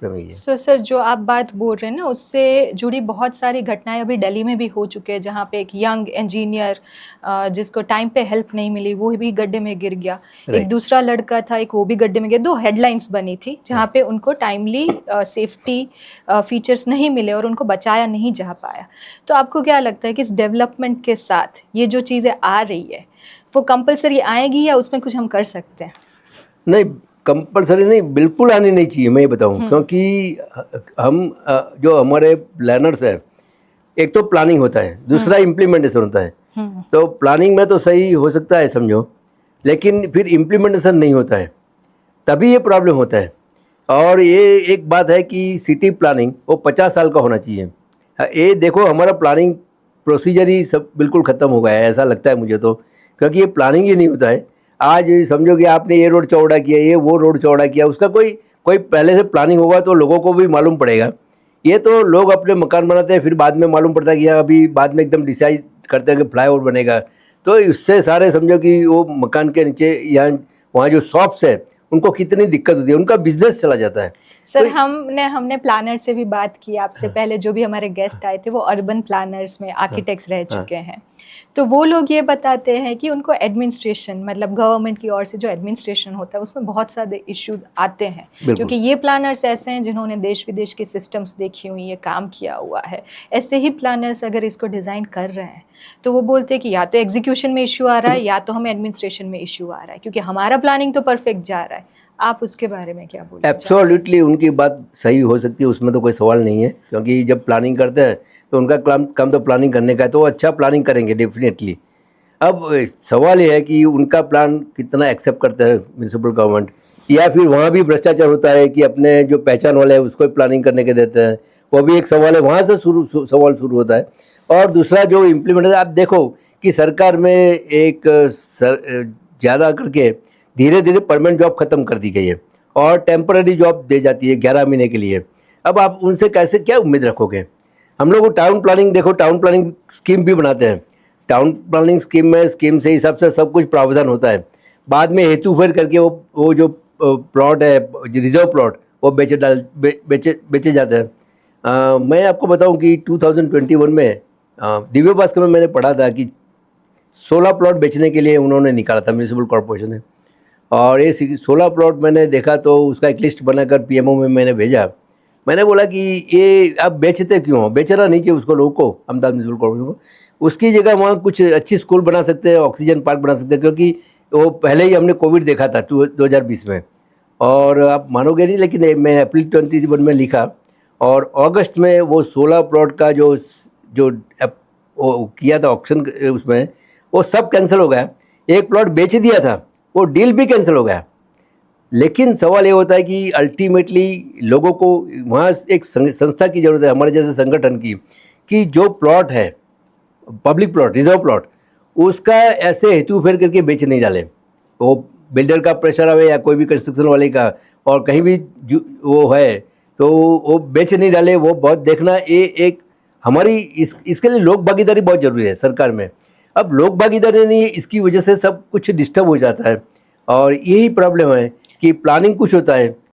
प्रमेय है। सर जो आप बात बोल रहे हैं ना उससे जुड़ी बहुत सारी घटनाएं अभी दिल्ली में भी हो चुके हैं, जहाँ पे एक यंग इंजीनियर जिसको टाइम पे हेल्प नहीं मिली वो भी गड्ढे में गिर गया। एक राइट। दूसरा लड़का था, एक वो भी गड्ढे में गया। 2 हेडलाइंस बनी थी जहाँ पे उनको टाइमली सेफ्टी फीचर्स नहीं मिले और उनको बचाया नहीं जा पाया। तो आपको क्या लगता है कि इस डेवलपमेंट के साथ ये जो चीज़ें आ रही है वो कंपलसरी आएगी या उसमें कुछ हम कर सकते हैं? नहीं, कंपल्सरी नहीं, बिल्कुल आनी नहीं चाहिए, मैं ये बताऊँ, क्योंकि हम जो हमारे प्लानर्स हैं, एक तो प्लानिंग होता है, दूसरा इम्प्लीमेंटेशन होता है। तो प्लानिंग में तो सही हो सकता है समझो, लेकिन फिर इम्प्लीमेंटेशन नहीं होता है, तभी ये प्रॉब्लम होता है। और ये एक बात है कि सिटी प्लानिंग वो 50 साल का होना चाहिए। ये देखो हमारा प्लानिंग प्रोसीजर ही सब बिल्कुल ख़त्म हो गया है, ऐसा लगता है मुझे तो, क्योंकि ये प्लानिंग ही नहीं होता है। आज समझो कि आपने ये रोड चौड़ा किया, ये वो रोड चौड़ा किया, उसका कोई कोई पहले से प्लानिंग होगा तो लोगों को भी मालूम पड़ेगा। ये तो लोग अपने मकान बनाते हैं, फिर बाद में मालूम पड़ता है कि यहाँ अभी बाद में एकदम डिसाइड करते हैं कि फ्लाईओवर बनेगा, तो इससे सारे समझो कि वो मकान के नीचे या वहाँ जो शॉप्स है उनको कितनी दिक्कत होती है, उनका बिजनेस चला जाता है। सर तो हमने प्लानर से भी बात की आपसे पहले, जो भी हमारे गेस्ट आए थे वो अर्बन प्लानर्स में आर्किटेक्ट्स रह चुके हैं। तो वो लोग ये बताते हैं कि उनको एडमिनिस्ट्रेशन मतलब गवर्नमेंट की ओर से जो एडमिनिस्ट्रेशन होता है उसमें बहुत सारे इश्यूज आते हैं, क्योंकि ये प्लानर्स ऐसे हैं जिन्होंने देश विदेश के सिस्टम्स देखी हुई है, काम किया हुआ है। ऐसे ही प्लानर्स अगर इसको डिज़ाइन कर रहे हैं तो वो बोलते हैं कि या तो एग्जीक्यूशन में इश्यू आ रहा है या तो हमें एडमिनिस्ट्रेशन में इश्यू आ रहा है, क्योंकि हमारा प्लानिंग तो परफेक्ट जा रहा है। आप उसके बारे में क्या बोलना चाहते हैं? एब्सोल्युटली उनकी बात सही हो सकती है, उसमें तो कोई सवाल नहीं है, क्योंकि जब प्लानिंग करते हैं तो उनका काम तो प्लानिंग करने का है, तो वो अच्छा प्लानिंग करेंगे डेफिनेटली। अब सवाल ये है कि उनका प्लान कितना एक्सेप्ट करता है म्यूनसिपल गवर्नमेंट, या फिर वहाँ भी भ्रष्टाचार होता है कि अपने जो पहचान वाले हैं उसको प्लानिंग करने के देते हैं, वो भी एक सवाल है, वहाँ से सवाल शुरू होता है। और दूसरा जो इम्प्लीमेंट, आप देखो कि सरकार में एक ज़्यादा करके धीरे धीरे परमानेंट जॉब ख़त्म कर दी गई है और टेम्पररी जॉब दे जाती है 11 महीने के लिए। अब आप उनसे कैसे क्या उम्मीद रखोगे? हम लोग टाउन प्लानिंग देखो, टाउन प्लानिंग स्कीम भी बनाते हैं, टाउन प्लानिंग स्कीम में स्कीम से हिसाब से सब कुछ प्रावधान होता है, बाद में हेतु फेर करके वो जो प्लॉट है रिजर्व प्लॉट वो बेचे जाते हैं। मैं आपको बताऊं कि 2021 में दिव्य भास्कर में मैंने पढ़ा था कि 16 प्लॉट बेचने के लिए उन्होंने निकाला था, म्यूनसिपल कॉर्पोरेशन ने। और ये 16 प्लॉट मैंने देखा तो उसका एक लिस्ट बनाकर पीएमओ में मैंने भेजा। मैंने बोला कि ये आप बेचते क्यों हो? बेचना नहीं चाहिए उसको, लोगों को, अहमदाबाद म्यूनसिपल कॉर्पोरेशन को। उसकी जगह वहाँ कुछ अच्छी स्कूल बना सकते हैं, ऑक्सीजन पार्क बना सकते हैं, क्योंकि वो पहले ही हमने कोविड देखा था 2020 में। और आप मानोगे नहीं, लेकिन मैं अप्रैल 21 में लिखा और अगस्त में वो 16 प्लॉट का जो जो वो किया था ऑक्शन उसमें, वो सब कैंसिल हो गया। एक प्लॉट बेच दिया था, वो डील भी कैंसिल हो गया। लेकिन सवाल ये होता है कि अल्टीमेटली लोगों को वहाँ एक संस्था की ज़रूरत है, हमारे जैसे संगठन की, कि जो प्लॉट है पब्लिक प्लॉट, रिजर्व प्लॉट, उसका ऐसे हेतु फेर करके बेच नहीं डाले। वो बिल्डर का प्रेशर आवे या कोई भी कंस्ट्रक्शन वाले का, और कहीं भी वो है तो वो बेच नहीं डाले, वो बहुत देखना। ये एक हमारी इसके लिए लोक भागीदारी बहुत ज़रूरी है सरकार में। अब लोक भागीदारी नहीं है, इसकी वजह से सब कुछ डिस्टर्ब हो जाता है। और यही प्रॉब्लम है कि प्लानिंग कुछ होता है,